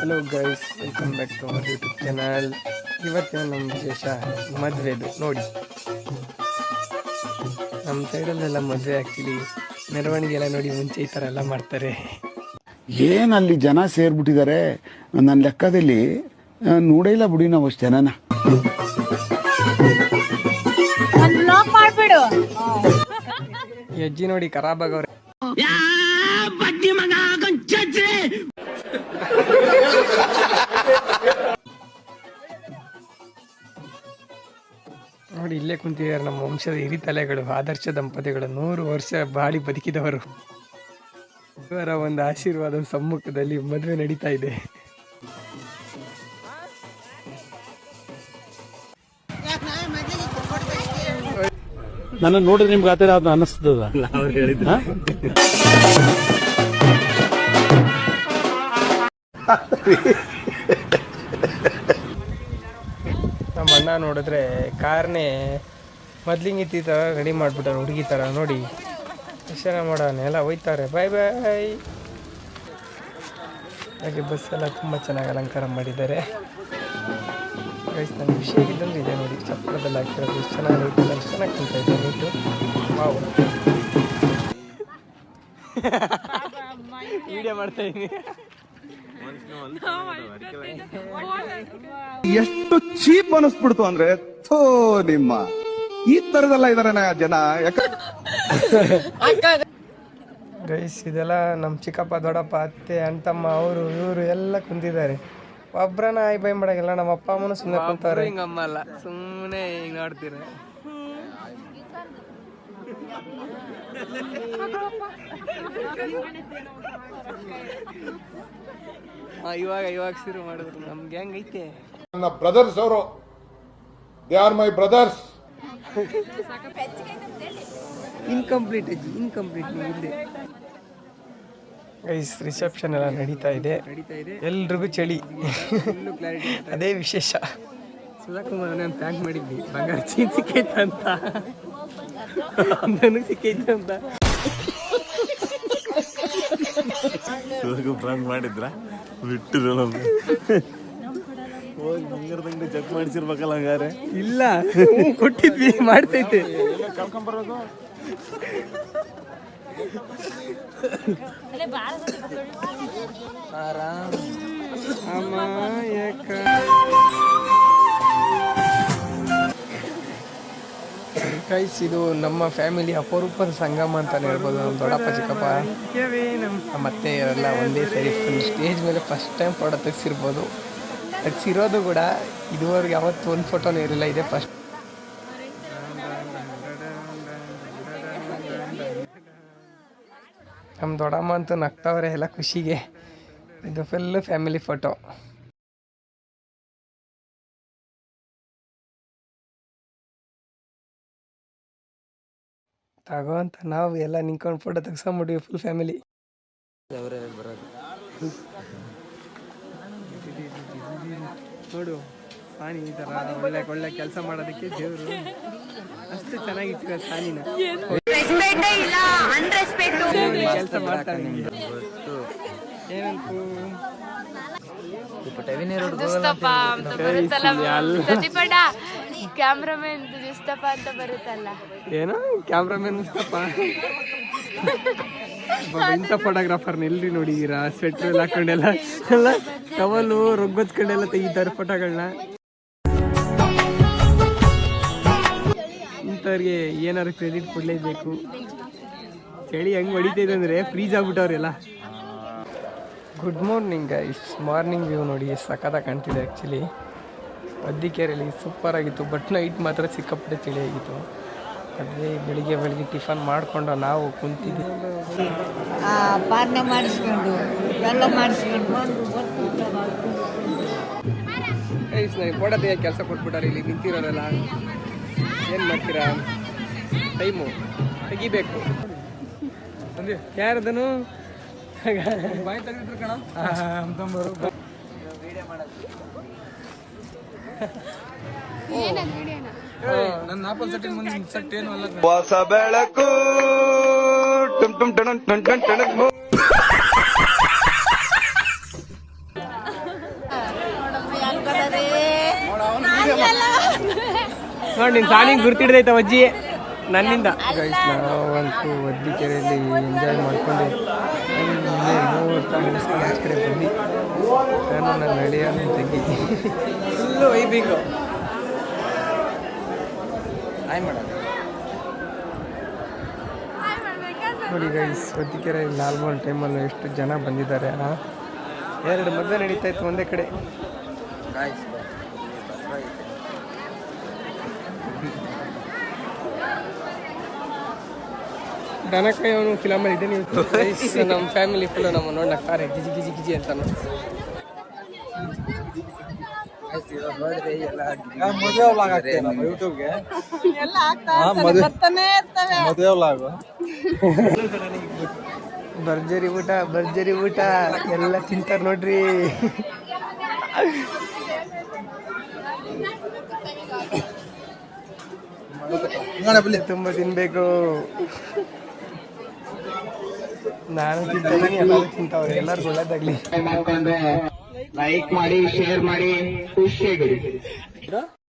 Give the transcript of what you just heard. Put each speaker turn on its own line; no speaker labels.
Hello guys, welcome back to our YouTube channel. ಇವತ್ತಿನ ನಮ್ಮ ವಿಶೇಷ ಮದುವೆದು. ನೋಡಿ, ನಮ್ಮ ಸೈಡಲ್ಲೆಲ್ಲ ಮದುವೆ ಆ್ಯಕ್ಚುಲಿ ಮೆರವಣಿಗೆ ಎಲ್ಲ ನೋಡಿ ಮುಂಚೆ ಈ ಥರ ಎಲ್ಲ ಮಾಡ್ತಾರೆ.
ಏನಲ್ಲಿ ಜನ ಸೇರ್ಬಿಟ್ಟಿದ್ದಾರೆ. ನನ್ನ ಲೆಕ್ಕದಲ್ಲಿ ನೋಡೇ ಇಲ್ಲ ಬಿಡಿ ನಾವು ಅಷ್ಟು ಜನನ.
ಈ ಅಜ್ಜಿ ನೋಡಿ ಖರಾಬ್ ಆಗವ್ರೆ. ನೋಡಿ, ಇಲ್ಲೇ ಕುಂತಿದ್ದಾರೆ ನಮ್ಮ ವಂಶದ ಹಿರಿತಲೆಗಳು, ಆದರ್ಶ ದಂಪತಿಗಳು, 100 ವರ್ಷ ಬಾಳಿ ಬದುಕಿದವರು. ಇವರ ಒಂದು ಆಶೀರ್ವಾದ ಸಮ್ಮುಖದಲ್ಲಿ ಮದುವೆ ನಡೀತಾ ಇದೆ.
ನನ್ನ ನೋಡಿದ್ರೆ ನಿಮ್ಗೆ ಆತರ ಅದು ಅನಿಸ್ತದ.
ನಮ್ಮ ಅಣ್ಣ ನೋಡಿದ್ರೆ ಕಾರ್ನೇ ಮೊದ್ಲಿಂಗ್ ಇತ್ತಿ ಥರ ರೆಡಿ ಮಾಡಿಬಿಟ್ಟಾರೆ, ಹುಡುಗಿ ಥರ. ನೋಡಿ ದರ್ಶನ ಮಾಡೋಣ ಎಲ್ಲ ಹೋಯ್ತಾರೆ. ಬಾಯ್ ಬಾಯ್. ಹಾಗೆ ಬಸ್ ಎಲ್ಲ ತುಂಬ ಚೆನ್ನಾಗಿ ಅಲಂಕಾರ ಮಾಡಿದ್ದಾರೆ. ಗೈಸ್, ನನ್ನ ಖುಷಿ ಆಗಿದ್ದಂದ್ರೆ ಇದೆ ನೋಡಿ, ಚಪ್ಪರದಲ್ಲಿ ಹಾಕಿರೋದು ಎಷ್ಟು ಚೆನ್ನಾಗಿ ಐತೆ, ಎಷ್ಟು ಚೆನ್ನಾಗಿ ಕಾಣ್ತಾ ಇದೆ. NEET wow. ವಿಡಿಯೋ ಮಾಡ್ತಾ ಇದ್ದೀನಿ.
ಎಷ್ಟು ಚೀಪ್ ಅನಿಸ್ಬಿಡ್ತು ಅಂದ್ರೆ, ಥೋ ನಿಮ್ಮ ಈ ತರದೆಲ್ಲ ಇದಾರೆ ಜನ.
ಗೈಸ್, ಇದೆಲ್ಲ ನಮ್ಮ ಚಿಕ್ಕಪ್ಪ, ದೊಡ್ಡಪ್ಪ, ಅತ್ತೆ, ಅಣ್ತಮ್ಮ, ಅವರು ಇವರು ಎಲ್ಲ ಕುಂತಿದ್ದಾರೆ. ಒಬ್ರನ ಆಯ್ ಬೈ ಮಾಡಾಗಿಲ್ಲ. ನಮ್ಮ ಅಪ್ಪ ಅಮ್ಮನ ಸುಮ್ಮನೆ ಕುಂತಾರೆ. ಹಿಂಗ ಅಮ್ಮ ಅಲ್ಲ, ಸುಮ್ಮನೆ ಹಿಂಗ ನೋಡ್ತೀರ. ಇವಾಗ ಶುರು ಮಾಡಿದ್ರು. ನಮ್ಗೆ ಹೆಂಗೈತೆ
ನನ್ನ ಬ್ರದರ್ಸ್ ಅವರು, they are my brothers.
Incomplete ಅಜ್ಜಿ, ಇನ್ಕಂಪ್ಲೀಟ್ ಇದೆ. ಗೈಸ್, ರಿಸೆಪ್ಷನ್ ಎಲ್ಲ ನಡೀತಾ ಇದೆ. ಎಲ್ರಿಗೂ ಚಳಿ, ಅದೇ ವಿಶೇಷ. ಸುಧಾಕುಮಾರ್ ನಾನು ಪ್ಯಾಕ್ ಮಾಡಿದ್ವಿ, ಬಂಗಾರ ಚೀನ್ ಸಿಕ್ಕೈತ ಅಂತ, ನನಗೆ ಸಿಕ್ಕೈತ ಅಂತ.
ಪ್ರಾಂಕ್ ಮಾಡಿದ್ರ ಬಿಟ್ಟಿದ್ರು ಹೋಗಿ ಬಂಗಾರದಂಗಡಿ ಚೆಕ್ ಮಾಡಿಸಿರ್ಬೇಕಲ್ಲ. ಹಂಗಾರೆ
ಇಲ್ಲ, ಕೊಟ್ಟಿದ್ವಿ, ಮಾಡ್ತೈತೆ.
ಕರ್ಕೊಂಬರೋದು
ಗೈಸ್, ಇದು ನಮ್ಮ ಫ್ಯಾಮಿಲಿ ಅಪರೂಪದ ಸಂಗಮ ಅಂತಾನೆ ಹೇಳ್ಬೋದು. ನಮ್ಮ ದೊಡ್ಡಪ್ಪ, ಚಿಕ್ಕಪ್ಪ, ನಮ್ಮ ಅತ್ತೆ ಎಲ್ಲ ಒಂದೇ ಸರಿ ಫುಲ್ ಸ್ಟೇಜ್ ಮೇಲೆ ಫಸ್ಟ್ ಟೈಮ್ ಫೋಟೋ ತೆಗ್ಸಿರ್ಬೋದು. ತೆಗ್ಸಿರೋದು ಕೂಡ ಇದುವರೆಗೆ ಯಾವತ್ತು ಒಂದು ಫೋಟೋನೇ ಇರಲಿಲ್ಲ, ಇದೆ ಫಸ್ಟ್. ನಮ್ಮ ದೊಡ್ಡಮ್ಮ ಅಂತೂ ನಗ್ತವ್ರೆ ಎಲ್ಲ ಖುಷಿಗೆ. ಇದು ಫುಲ್ ಫ್ಯಾಮಿಲಿ ಫೋಟೋ. ತಗೋ ಅಂತ ನಾವು ಎಲ್ಲ ನಿಂತ್ಕೊಂಡು ಫೋಟೋ ತೆಗ್ಸ್ಕೊಂಬಿಟ್ಟಿವಿ ಫುಲ್ ಫ್ಯಾಮಿಲಿ. ನೋಡು, ಸಾನಿ ಈ ಥರ ಒಳ್ಳೆ ಕೆಲಸ ಮಾಡೋದಕ್ಕೆ ದೇವರು ಅಷ್ಟು ಚೆನ್ನಾಗಿತ್ತು. ಸಾನಿನ ಕೆಲಸ ಮಾಡ್ತಾನೆ. ಏನಂತ
ಕ್ಯಾಮ್ರಾಮನ್ ಮುಸ್ತಫ ಅಂತ ಬರುತ್ತಲ್ಲ,
ಏನೋ ಕ್ಯಾಮ್ರಾಮನ್ ಮುಸ್ತಫ. ಇಂಥ ಫೋಟೋಗ್ರಾಫರ್ನ ಎಲ್ರಿ ನೋಡಿದೀರಾ? ಸ್ವೆಟ್ರ್ ಎಲ್ಲ ಹಾಕೊಂಡೆಲ್ಲ ಎಲ್ಲ ಟವಲು ರೊಗ್ಗೊತ್ಕೊಂಡೆಲ್ಲ ತೆಗಿತಾರೆ ಫೋಟೋಗಳನ್ನ. ಇಂಥವ್ರಿಗೆ ಏನಾದ್ರು ಕ್ರೆಡಿಟ್ ಕೊಡಲೇಬೇಕು. ಚಳಿ ಹೆಂಗೆ ಹೊಡಿತೈತೆ ಅಂದರೆ ಫ್ರೀಜ್ ಆಗ್ಬಿಟ್ಟವ್ರೆಲ್ಲ. Good morning guys. Morning view ನೋಡಿ ಸಖತ್ತಾಗಿ ಕಾಣ್ತಿದೆ. ಆ್ಯಕ್ಚುಲಿ ಮದ್ದಿಕೇರಿಯಲ್ಲಿ ಸೂಪರ್ ಆಗಿತ್ತು, ಬಟ್ ನೈಟ್ ಮಾತ್ರ ಸಿಕ್ಕಾಪಟ್ಟೆ ಚಳಿ ಆಗಿತ್ತು. ಅದೇ ಬೆಳಿಗ್ಗೆ ಟಿಫನ್ ಮಾಡಿಕೊಂಡು ನಾವು ಕುಂತಿದ್ವಿ.
ಪಾರ್ನ ಮಾಡಿಸ್ಕೊಂಡು ಎಲ್ಲ ಮಾಡಿಸ್ಕೊಂಡು
ಗೈಸ್, ನನಗೆ ಫೋಟೋ ತೆಗಿಯೋಕೆ ಕೆಲಸ ಕೊಟ್ಬಿಟ್ಟಾರೆ. ಇಲ್ಲಿ ನಿಂತಿರೋರೆಲ್ಲ ಏನು ಮಾಡ್ತೀರಾ? ಟೈಮು ತೆಗಿಬೇಕು. ಯಾರದನು ಬಾಯ್ ತೆಗೆದಿದ್ರು ಕಣ. ನನ್ನ ಆಪಲ್ ಸೆಟ್ಟಿನ ಮುಂದೆ ಸೆಟ್ ಏನು ಅಲ್ಲ.
ಹೊಸ ಬೆಳಕು ಟುಮ್ ಟುಮ್ ಟಣ್ ಟಣ್ ಟಣ್ ಟಣ್.
ನೋಡಿ ನಿನ್ ಸಾನಿಗೆ ಗುರ್ತಿಡ್ದೈತ ಅಜ್ಜಿ ನನ್ನಿಂದ. ಗೈಸ್ ನಾವಂತೂ ಒದ್ದಿಕೆರೆಯಲ್ಲಿ ಎಂಜಾಯ್ ಮಾಡ್ಕೊಂಡು ನೋಡ್ತಾ ಮುಗಿಸ್ಕೊಂಡು ಆಚೆ ಕಡೆ ಬಂದು ನಾನು ನನ್ನ ನಡೆಯ ನನ್ನ ತಂಗಿ ಫುಲ್ಲು ವೈಬಿಂಗು ನೋಡಿ ಗೈಸ್ ಒದ್ದಿಕೆರೆ ಲಾಲ್ಬಾಲ್ ಟೈಮಲ್ಲೂ ಎಷ್ಟು ಜನ ಬಂದಿದ್ದಾರೆ. 2 ಮದುವೆ ನಡೀತಾ ಇತ್ತು ಒಂದೇ ಕಡೆ. ದನಕಾಯಿ ಅವನು ಫಿಲಮಲ್ಲಿ ಇದೆ. ನೀವು ನಮ್ಮ ಫ್ಯಾಮಿಲಿ ಫುಲ್ಲು ನಮ್ಮ ನೋಡ್ತಾರೆ ಗಿಜಿ ಗಿಜಿ ಗಿಜಿ ಅಂತ. ಭರ್ಜರಿ ಊಟ ಭರ್ಜರಿ ಊಟ ಎಲ್ಲ ತಿಂತಾರೆ ನೋಡ್ರಿ. ತುಂಬಾ ತಿನ್ಬೇಕು. ನಾನು ತಿಂತೀನಿ, ಎಲ್ಲರೂ ತಿಂತಾವ್ರೆ. ಎಲ್ಲರಿಗೂ ಒಳ್ಳೇದಾಗ್ಲಿ.
ಲೈಕ್ ಮಾಡಿ, ಶೇರ್ ಮಾಡಿ, ಖುಷಿಯಾಗಿರಿ.